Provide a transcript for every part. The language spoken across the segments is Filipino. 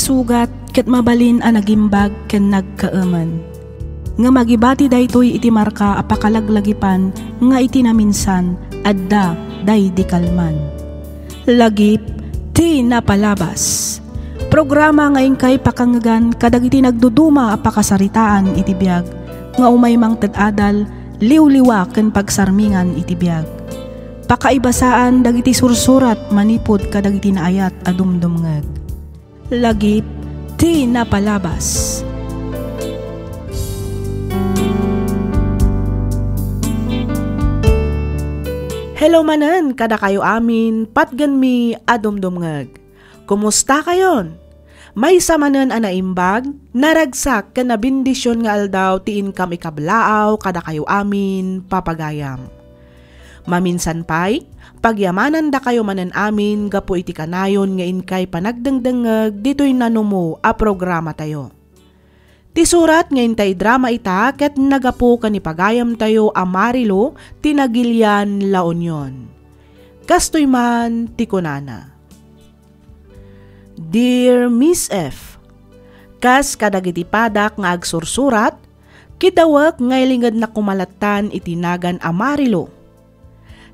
sugat ket mabalin a nagimbag ken nagkaaman. Nga magibati daytoy iti marka a pakalaglagipan nga iti naminsan adda day di kalman. Lagip ti napalabas. Programa ngayon kay pakangagan kadag iti nagduduma a pakasaritaan iti biag nga umaymang tadadal liwliwa ken pagsarmingan iti biag. Pakaibasaan dagiti sursurat manipod kadag iti naayat a dumdumngeg. Lagip ti napalabas. Hello manen, kada kayo amin, patgan mi adumdumngeg. Kumusta kayon? May samanen a naimbag, naragsak ken nabindisyon nga aldaw ti income ikablaaw kada kayo amin papagayam. Maminsan pay, pagyamanan da kayo manen amin gapo iti kanayon nga inkay panagdengdengeg ditoy nanumo a programa tayo. Ti surat ngayon tay drama ita ket nagapo kanipagayam tayo a Marilo tinagilian La Union. Kastoy man ti kunana. Dear Miss F, kas kadagiti padak nga agsursurat, kidawak ngay lingad na kumalatan itinagan a Marilo.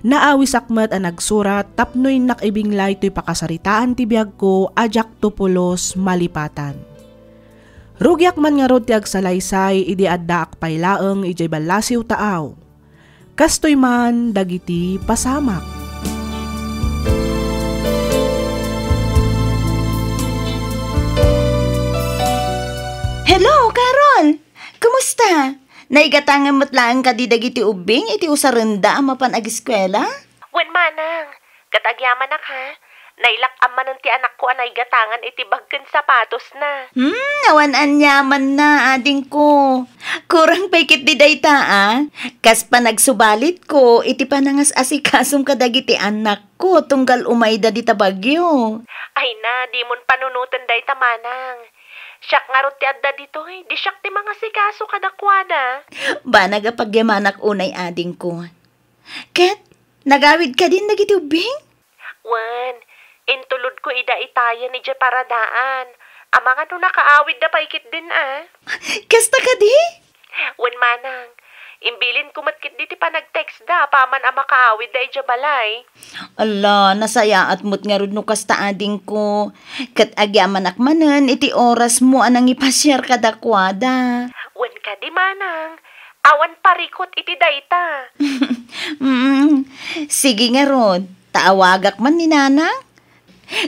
Naawis akmat a nagsurat tapnoy nakibinglay to'y pakasaritaan ti biag ko ajak tupulos malipatan. Rugyak man nga rod ti agsalaysay idi adda akpay laeng ijay balasiw taaw. Kastoy man dagiti pasamak. Hello, Carol! Kumusta? Naigatangan mo't lang ka di dagiti ubing iti usarenda ang mapan ag-eskwela? Wen manang, katagyaman na ka. Nailak-aman ti anak ko anay gatangan iti bagken sapatos na. Awan anyaman na ading ko. Kurang paikit di dayta Kas pa nagsubalit ko, iti panangas asikasong kadagiti anak ko tunggal umayda di tabagyo. Ay na, di mon panunutan dayta manang. Siyak nga rot ti adda dito di siyak ti mga sikaso kadakwada. Ba nagapagyamanak unay ading ko. Ket, nagawid ka din dagiti ubing? Wan, intulod ko ida itayan ni Dya paradaan. Amang ano nakaawid na paikit din Kasta ka di? Wan manang, imbilin ko matkit di ti panag-text da, paman ang makaawid da Dya balay. Ala, nasaya at mo't nga rod no kasta ading ko. Kat agyaman akmanan, iti oras mo anang ipasyar kadakwada. Wan ka di manang, awan parikot iti dayta. Sige nga rod, taawagak man ni nanang.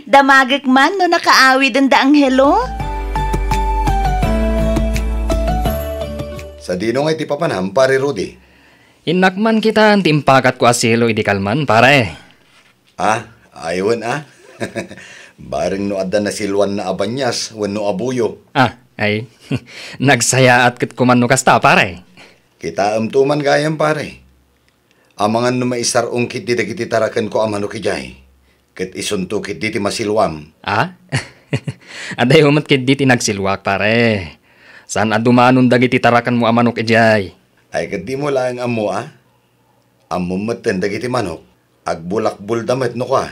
Damagak man no nakaawid ang daang hello? Sa dinong ay ti papanam, pare Rudy. Inakman kita ang timpakat ko asilo idi kalman, pare. Aywan Bareng no adda na silwan na abanyas, wenno abuyo. Ay, nagsayaat kit kuman no kasta, pare. Kita amtuman gayam, pare. Amangan no maisarong kit di dagiti tarakan ko amano kijay. Ket isunto kit di ti masilwam. Aday humat kit di ti nagsilwak, pare. Saan adumanon dagiti tarakan mo amanok ijay? Ay ket di mo lang amo Amumeten dagiti manok. Agbulakbul damet no ka.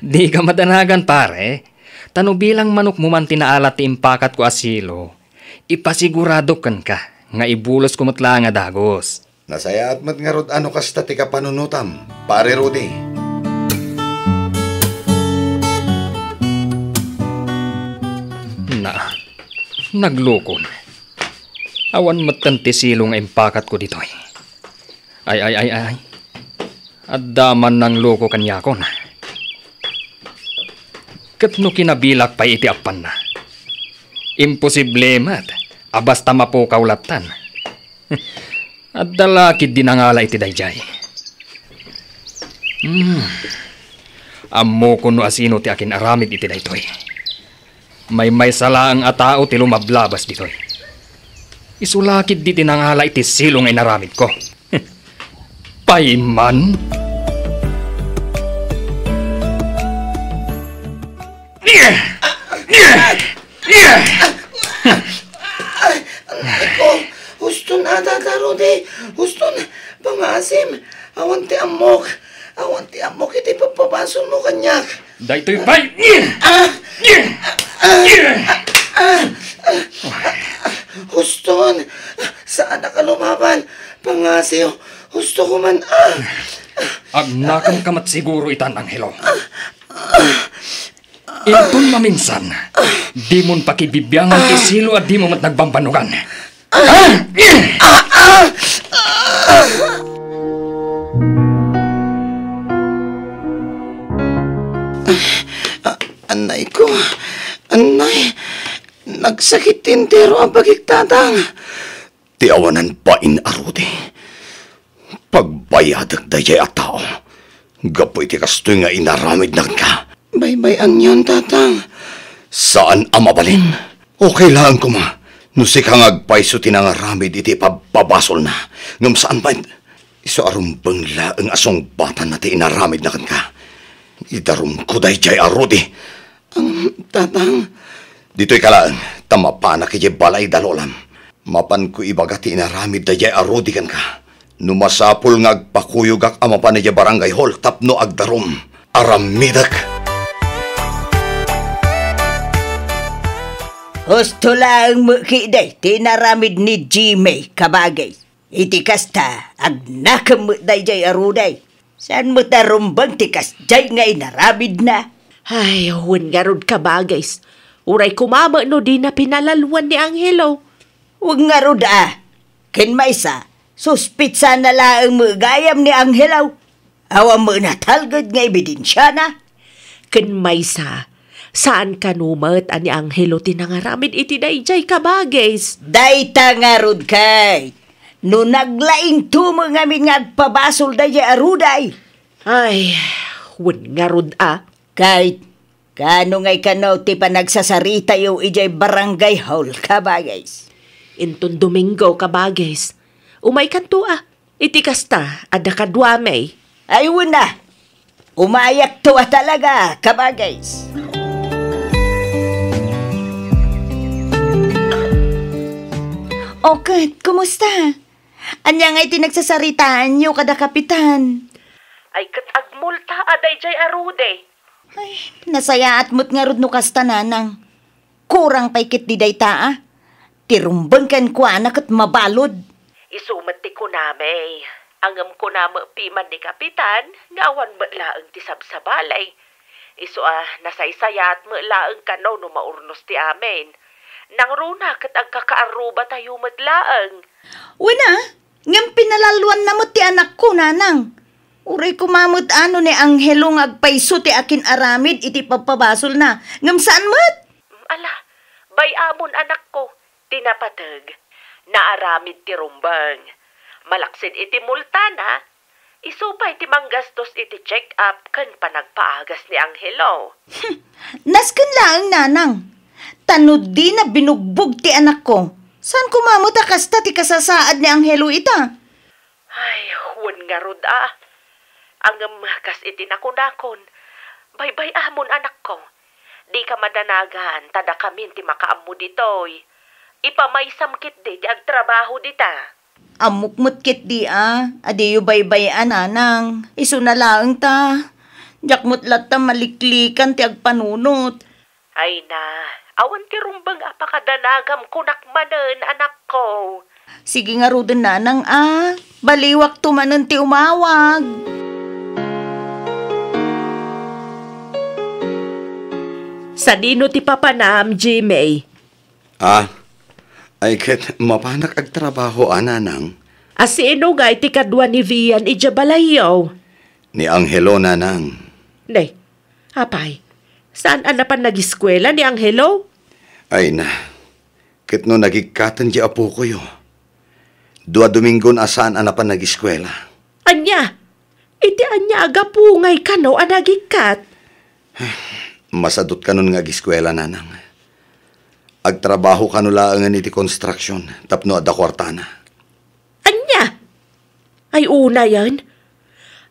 Di ka madanagan, pare. Tano bilang manok mo man tinaalat ti impakat ko asilo. Ipasigurado kan ka nga ibulos kumutla nga dagos. Nasaya at mat nga rod ano kasta ti kapanunutam, pare Rudy. Naglukon. Awan matanti silong impakat ko dito. Ay. Addaman ng loko kanyakon. Kat no kinabilak pa iti apan na. Imposible mat. Abasta mapukaw latan. At dalakid dinangala iti dayjay. Ammo ko no asino ti akin aramid iti daytoy. May sala ang atao ti lumablabas ditoy. Isulakid di tinangala iti silong ay naramid ko. Paiman? Eko, gusto na Rudy. Gusto na pangasim. Awan ti amok iti papabason mo kanyak. Daytoy pay! Huston, saan na ka lumaban? Pangasiw, husto ko man. Agnakam kamat siguro itan, Anghelo. Intun maminsan, di mon pakibibyangan ti Silo at di mo mat nagbambanugan. Anay ko, anay, nagsakit tintero ang pagkiktatang. Tiawanan pa in Arudi. Pagbayadag dayay at tao. Gapoy ti kastoy nga inaramid na ka. Baybayan yun, tatang. Saan ang mabalin? Okay lang ko ma. Nusi kang agpaiso tinangaramid iti pababasol na. Ngam saan ba? Iso arumbang laang asong bata na ti inaramid na ka. Idarum ko dayay Arudi. Tatang, Dito'y kalaan, tamapa na kaya balay dalolam. Mapan ko ibagati inaramid dayay Arudi kan ka. Numasapul nga agpakuyog ak amapan na barangay hall tapno agdarum. Aramidak. Husto lang mo kiday, tinaramid ni Jimmy kabagay. Iti kasta, agnakam mo dayjay aruday. Saan mo tarumbang tikas jay nga inaramid na? Ay, huwag nga rod kabagays. Uray kumama no di na pinalaluan ni Anghelo. Huwag nga rod Ken maysa, suspitsa na lang mo gayam ni Anghelo. Awa mo natalgad nga ebidensya na. Ken maysa, saan ka numat ani Anghelo tinangaramid iti dayjay kabagays? Dayta nga rod kay. No naglaing tumo nga agpabasol dayjay aruday. Ay, huwag nga rod Kahit kano ngay kanaw ti panagsasarita yung ijay barangay hall kabagays. Inton Domingo kabagays. Umay kanto iti kasta, ada kadwamay. Ayun na, umayak to talaga kabagays. Okay, kumusta? Anya ngay tinagsasaritaan nyo kada kapitan? Ay katagmulta aday jay arude. Ay, nasayaat mo't nga rod no kasta nanang. Kurang paikit di dayta Tirumbang kan ko anak at mabalod. Isumat ti kunamay. Angam kunama piman ni kapitan, ngawan mo laang ti sabsabalay. Isu nasaysayat mo laang kanaw no maurnos ti amin. Nang runa kat ang kakaaruba tayo matlaang. Wala, ngam pinalaluan na mo ti anak ko nanang. Uray kumamot ano ni Anghelo agpaiso ti akin aramid iti pagpabasol na. Ngam saan mat? Ala, bayamon anak ko, tinapatag. Naaramid ti rumbang. Malaksid iti multana, isupay ti manggastos iti check-up kan panagpaagas ni Anghelo. Nasken laang nanang. Tanod di na binugbog ti anak ko. Saan kumamot kasta ti kasasaad ni Anghelo ita? Ay, huwag nga rod Ang kas iti nakunakon. Baybay amon anak ko. Di ka madanagan, tada kamin ti makaammo ditoy. Ipamaysam kit di agtrabaho dita. Amukmut kit di Adiyo baybayan anang. Isu na laang ta. Jakmut latta maliklikan ti agpanunot. Ay na, awan ti rumbang apakadanagam kunak manen anak ko. Sige nga rudin nanang Baliwak tumanen ti umawag. Sa dino ti papanam, Jimmy? Ay ket mapanak agtrabaho nanang. Asino nga iti kadwa ni Vian ijabalayaw? Ni Anghelo nanang. Nay, apay, saan anapan nag-eskwela ni Anghelo? Ay na, ket no nagikatan di apo ko yo. 2 Domingon asaan anapan nag-eskwela. Anya, iti anya agapungay ka no anagikat. Masadot ka nun nga giskwela nanang. Agtrabaho ka nulaangan iti construction, tapno adda kwartana. Anya? Ay una yan.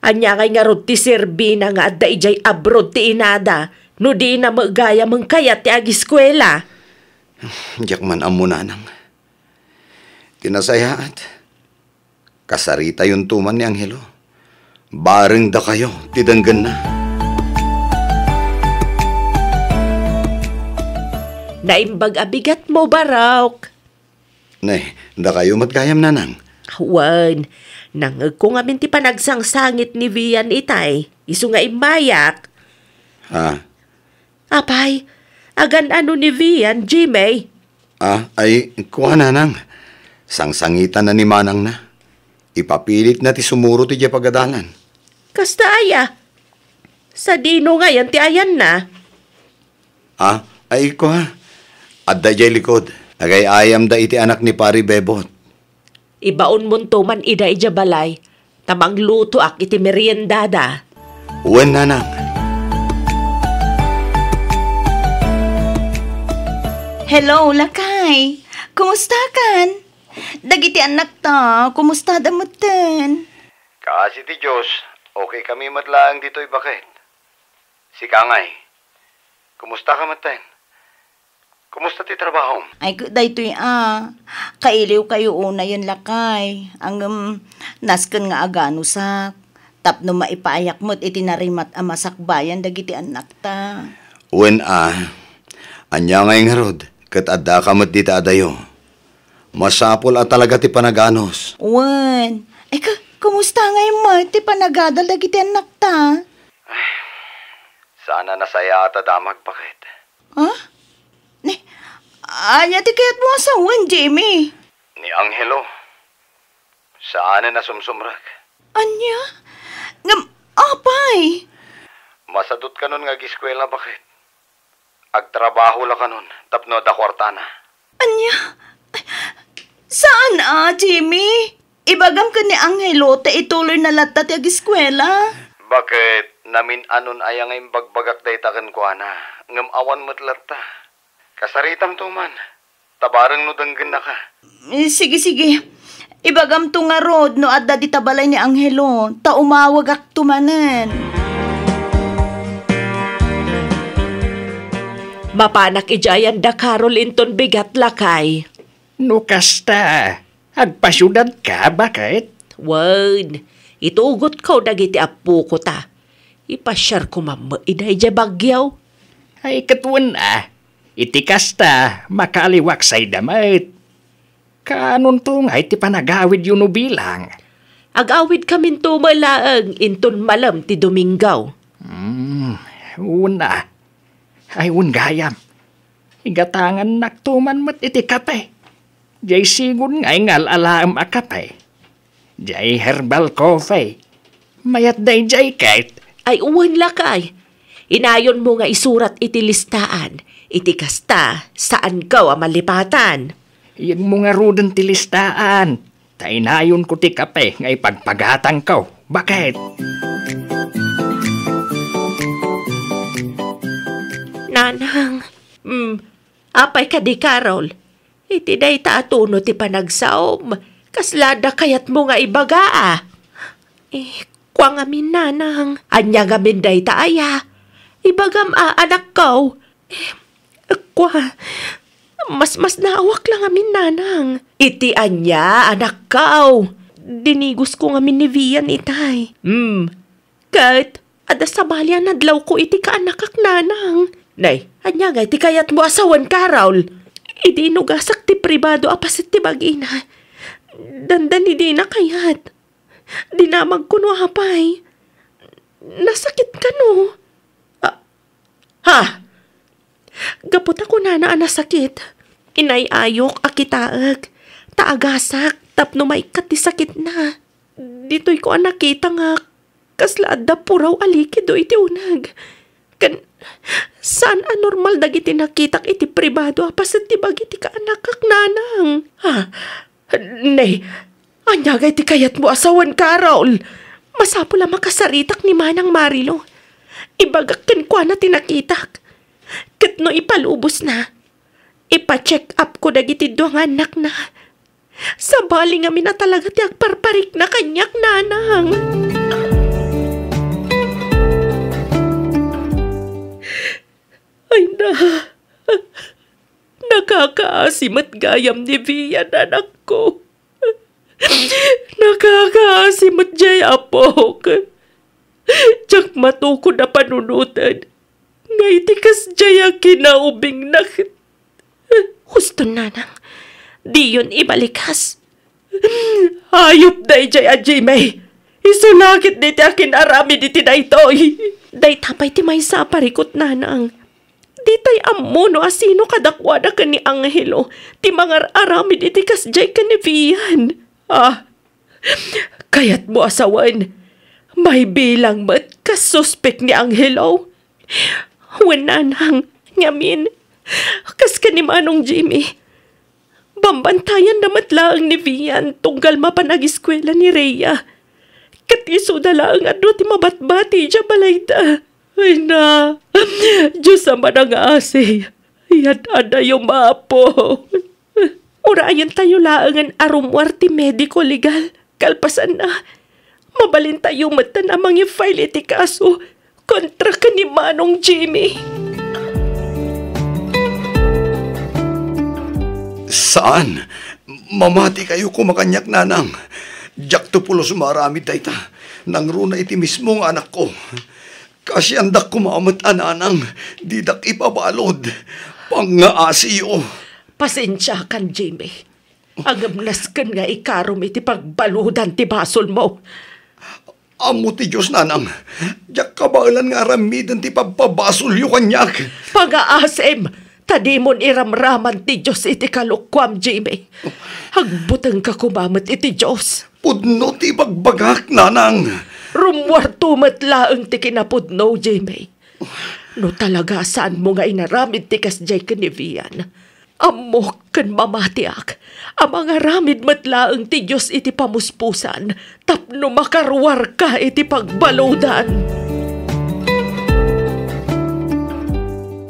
Anya kay nga rod ti Serbina nga adda ijay abroad ti inada, no di na magaya mangkayat ti agiskwela. Diyak man amo nanang. Tinasayaat. Kasarita yung tuman ni Anghelo. Bareng da kayo, tidanggan na. Naimbag abigat mo, Barok. Nay, da kayo matgayam nanang. Wan, nangag ko nga minti panagsangsangit ni Vian itay. Isu nga imbayak. Ha? Apay, agan ano ni Vian, Jimmy? Ay, kuha nanang. Sangsangitan na ni manang na. Ipapilit na ti sumuro ti pagadalan. Kasta aya. Sa dino nga yan ti ayan na. Ay ko ha. Adda jay likod. Agay ayam da iti anak ni Pari Bebot. Ibaon mo to man ida ija balay. Tamang luto ak iti meriendada. Uwan nanang. Hello, Lakay. Kumusta kan? Dagiti anak ta, kumusta damutan? Kasi ti Diyos, okay kami matlaang dito'y bakit. Si Kangay, kumusta ka maten? Kumusta ti trabaho? Ay, daytoy kailiw kayo una yan, Lakay. Ang nasken nga agano sak. Tapno maipayak mo't itinarimat amasakbayan dagiti anak ta. Uwan anya ngayong harod, kat adda ka mat dita adayo. Masapol talaga ti panaganos. Wan, ay kumusta ngayon mo? Ti panagadal dagiti anak ta? Sana nasaya ata damag bakit. Anya ti kayat mo asawan, Jamie? Ni Angelo. Saan na sumsumrak? Anya? Apay? Masadot ka nun nga giskwela bakit? Agtrabaho la ka nun, tapno da kwartana. Anya? Saan Jamie? Ibagam ka ni Angelo ta ituloy na latta ti agiskwela? Bakit? Namin anon ayang ang bagbagak day takan ko ana. Ngam awan mo't latta. Kasaritam to man. Tabarang no danggan na ka. Sige. Ibagam to nga rod no adda di tabalay ni Angelo. Ta umawag ak tumanen. Mapanak ijayan da Carol inton bigat, Lakay. No kasta, agpasyudad ka, bakit? Wan, itugot ko dagiti apu ko ta. Ipasyar ko mama, iday ja bagyaw. Ay katuan iti kasta, makaliwak say damit. Kanon to nga iti panagawid yun bilang. Agawid kami tumalaang inton malam ti Domingaw. Una, ay gayam. Igatangan naktuman mo't iti kape. Jay sigun ngay ngal alaam akape. Jay herbal coffee. Mayat day jay kait. Ay uwan, Lakay. Inayon mo nga isurat iti listaan. Iti kasta, saan ka malipatan? Yan mo nga rudan ti listaan. Tainayon ko ti kape nga ipagpagatang ka. Bakit? Nanang, apay ka di Carol. Iti day taatuno ti panagsaom. Kaslada kayat mo nga ibaga kwa ngamin nanang. Anya ngamin day taaya. Ibagam anak ko. Kwa, mas naawak lang ngamin nanang. Iti anya anak ko. Dinigos ko ngamin ni Vian itay. Kahit ada sabalyan nadlaw ko iti kaanakak nanang. Nay, anya nga iti kayat mo asawan Carol. Idi nugasak ti pribado apasit ti bagina. Dandan idi na kayat. Dinamag ko no hapay. Nasakit ka no. Gapot ako na nasakit. Inayayok akitaag. Taagasak tapno maikat ti sakit na. Dito'y ko nakita nga kaslaad da puraw alikido iti unag. Saan anormal dagiti nakitak iti pribado apasit ti bagiti ka anakak nanang. Nay, anyagay ti kayat mo asawan Carol. Masapo lang makasaritak ni Manang Marilo. Ibagakin ko na tinakitak. Katno ipalubos na. Ipa-check up ko dagiti doang anak na. Sabali nga mina talaga ti agparparik na kanyak nanang. Ay na, nakakaasim at gayam ni Vian, anak ko. Nakakaasim at jay apok. Tsak matuko na panunutan. Ngay tikas jay ang kinaubing Husto nanang, di yun ibalikas. Hayop day jay a Jimmy. Isulakit di ti akin arami di ti daytoy. Day tapay ti may sa parikot nanang. Di tay amuno asino kadakwada ka ni Angelo. Ti mga arami di ti kasjay ka ni Vian. Kayat mo asawan. May bilang mat kasuspek ni Angelo. Wananang, ngamin. Kas ka ni Manong Jimmy. Bambantayan na matlaang ni Vian tunggal mapanag-eskwela ni Rhea. Katiso na lang ano ti mabatbati dya balayda. Ay na, Diyos sama na nga asi. Yan ada yung mapo. Urayan tayo laangan arumwar ti mediko legal. Kalpasan na. Mabalin tayo mata namang i-file iti kaso kontra ka ni Manong Jimmy. Saan? Mamati kayo kumakanyak nanang. Diyak to pulos marami dayta. Nangruna iti mismong anak ko. Kasi andak kumamat ananang. Didak ipabalod. Pangaasiyo. Pasensya kan, Jimmy. Agamnas kan nga ikarom iti pagbaludan ti basol mo. Amo ti Diyos nanang. Diyak kabaalan nga ramidan ti pagpabasol yu kanyak. Pag-aasem. Tadimon iramraman ti Diyos iti kalukwam, Jimmy. Hagbutang ka kumamat iti Diyos. Pudno ti bagbagak, nanang. Rumwarto matlaang ti kinapudno, Jimmy. No talaga saan mo nga inaramid ti kasjay ka ni Vian. Amok kan mamatiak. Ang mga ramid matlaang ti Diyos iti pamuspusan. Tapno makarwar ka iti pagbaludan.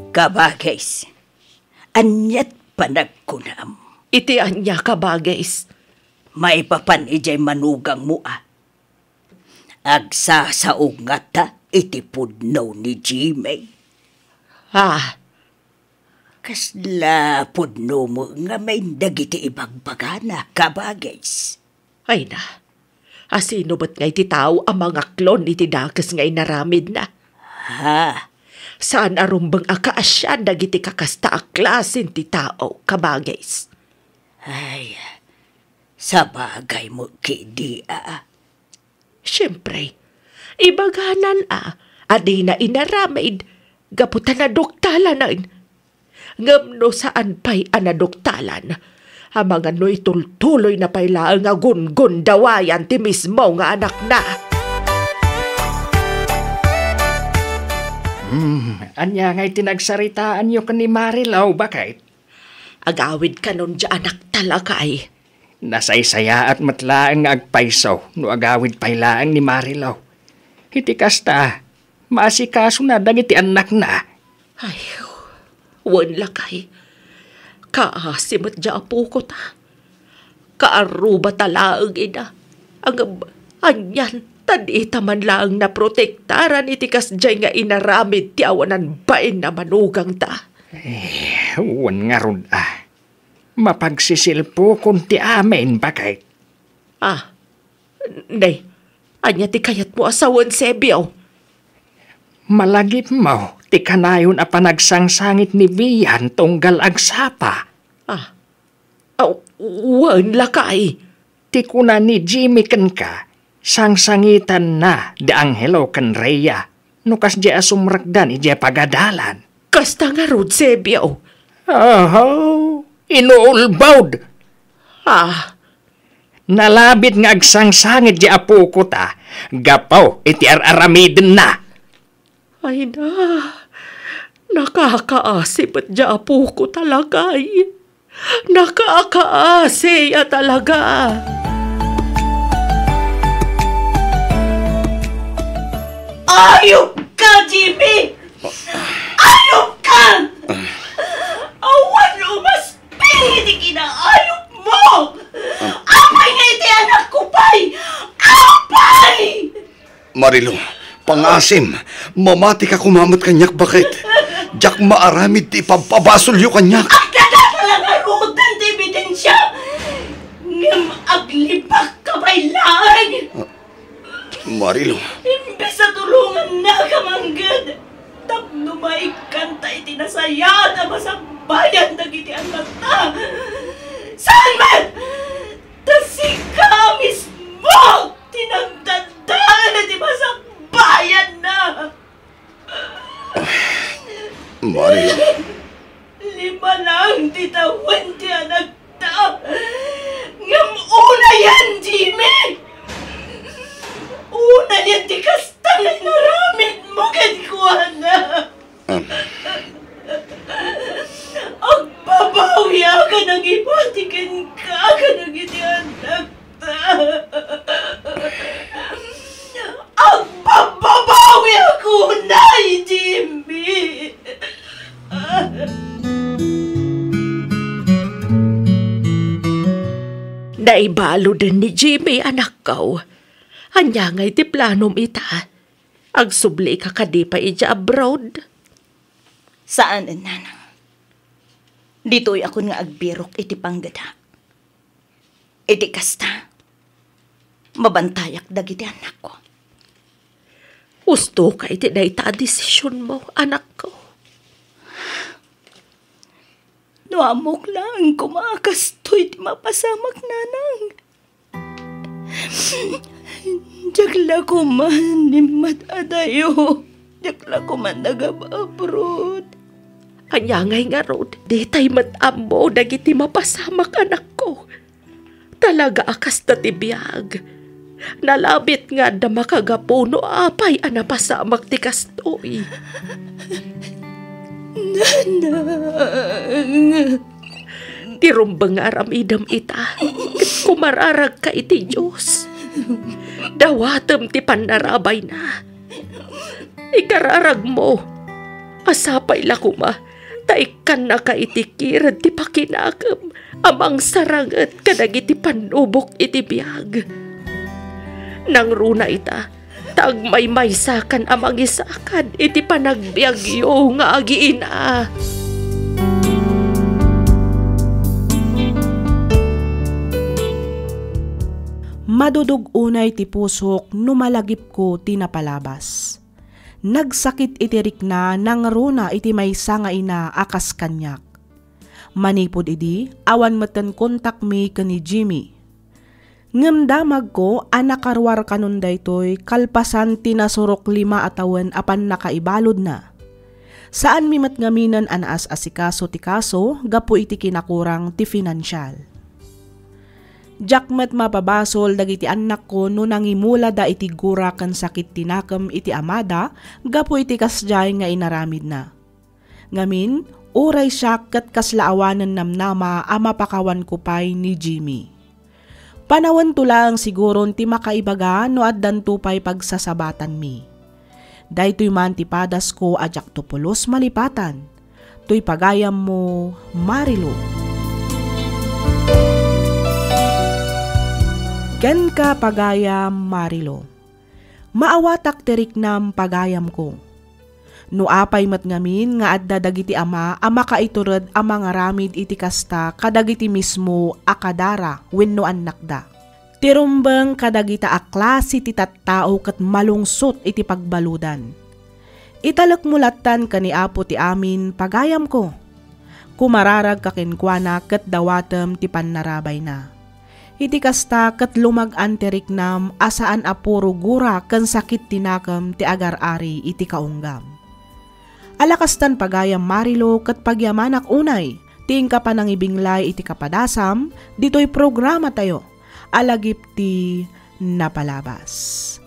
Kabagays. Anyat panagkunam. Iti anya ka bagay. May papan ijay manugang mo Agsasaong nga ta iti pudno ni Jimmy. Kasla pudno mo nga may dagiti ibagbagana kabagays. Ay na. Asino ba't nga iti tao ang mga klon iti dakas nga inaramid na? Saan arumbang akaasyan dagiti kakasta a klasin ti tao, kabagays? Ay, sa bagay mo kidi Siyempre, ibaganan adi na inaramid, gaputan na doktalan Ngamno saan pa'y anadoktalan, ang mga no'y tultuloy na pailaang nga gun-gun dawayan ti mismo nga anak na. Anya nga'y tinagsaritaan nyo ka ni Marilaw, bakit? Agawid ka nun dya anak talaga Nasaysaya at matlaang agpaisaw no agawid pailaang ni Marilaw. Iti kasta, maasikaso na dagiti anak na. Ay, wan lakay. Kaasimot dya apo ko ta. Kaaruba talaang ina. Anyan, tadita man lang na protektaran iti kasjay nga inaramid ti awanan bain na manugang ta. Wan nga ron Mapagsisilpo kung ti amin, bakit? Nay, anya ti kayat mo asawan Sebio. Malagip mo, ti kanayon a panagsangsangit ni Vian tunggal agsapa. Wan lakay. Ti kuna ni Jimmy ken ka, sangsangitan na di Angelo ken Rhea, nukas di asumrakdan ije pagadalan. Kasta nga rod Sebio. Inuulbawd. Nalabit nga agsangsangit di apo ko ta, gapaw iti aramidin na. Ay na, nakakaasip at di apo ko talaga Nakakaasi talaga. Ayop ka, Jimmy! Ayop ka! Awan umas hindi kinaayop mo! Apay nga iti anak ko, pay! Apay! Marilo, pangasim, mamati ka kumamat kanyak, bakit? Diyak maaramid ti pagpabasol yu kanyak. Ang kadakalarutan ti ebidensya! Ngam aglibak ka bailaan! Marilo. Imbes sa tulungan na kamanggad, tapno may kanta itinasaya na masang bayan dagiti anak ta. Saan man? Tasika mismo tinagdandaan na di masak bayan na. Mario. 5 lang titawan ti anak ta. Ngam una yan, Jimmy. Una yan ti kastang ay naramit mo kadikuana. Agbabawi ka nang ibatikin ka nang iti anak ta. Agbabawi ako na, Jimmy. Naibalo din ni Jimmy anak ko. Anya ngay ti planom ita. Agsubli ka kadi pa ija abroad. Saan, nanang? Dito'y ako nga agbirok iti panggada. Iti kasta. Mabantayak dagiti anak ko. Gusto ka iti na ita desisyon mo, anak ko. Nuamok lang kumakastoy ti mapasamak nanang. Jakla ko man ni matadayo. Jakla ko man nagababrod. Anya ngay nga rod, di tay matambo dagiti mapasamak anak ko. Talaga akas na tibiyag. Nalabit nga da makagapuno apay anapasamak ti kastoy. Nanang. Tirumbang aramidam ita, kumararag ka iti Diyos. Dawatem ti panarabay na. Ikararag mo, asapay lakuma, taikan na ka itikirad ti pakinakam, amang sarangat kadagiti panubok iti biyag. Nang runa ita, tagmay-maysakan amang isakan iti panagbiagyo nga agiina. Madudog unay ti pusok numalagip ko tinapalabas. Nagsakit itirik na nangruna iti maysa nga ina akas kanyak. Manipod idi, awan meten kontak mi kani Jimmy. Ngemdamag ko anakarwar kanon daytoy kalpasan tinasurok 5 atawan apan nakaibalod na. Saan mi matngaminan anaas asikaso ti kaso gapu iti kinakurang ti financial. Jakmet mapabasol dagiti anak ko no nangimula da iti gura kan sakit tinakam iti amada gapu iti kasjay nga inaramid na. Ngamin, uray siya kat kaslaawanan namnama ama pakawan ko pay ni Jimmy. Panawan tulang siguro ti makaibaga no addan tupay pagsasabatan mi. Daytoy man ti padas ko ajak tupulos malipatan. Tuy pagayam mo, Marilo. Ken ka pagayam, Marilo. Maawatak terik nam pagayam ko. No apay matngamin nga adda dagiti ama kaiturod amang aramid iti kasta kadagiti mismo akadara wenno anak da. Tirumbeng kadagita aklase ti tattao ket malungsot iti pagbaludan. Italek mulatan kani apo ti amin pagayam ko. Kumararag kakenkwana ket dawatem ti pannarabay na. Iti kasta ket lumag-an terik nam asaan apuro gura ken sakit tinakam ti agar-ari iti kaunggam. Alakastan pagayam Marilo ket pagyamanak unay, ting ka panangibinglay iti kapadasam, dito'y programa tayo, alagip ti napalabas.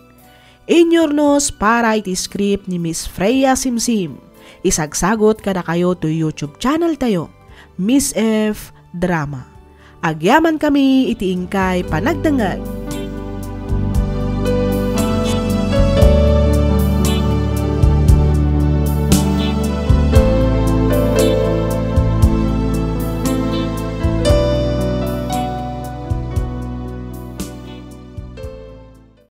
Inyornos para iti script ni Miss Freya Simsim, isagsagot kada kayo to YouTube channel tayo, Miss F Drama. Agyaman kami iti ingkay panagdangag.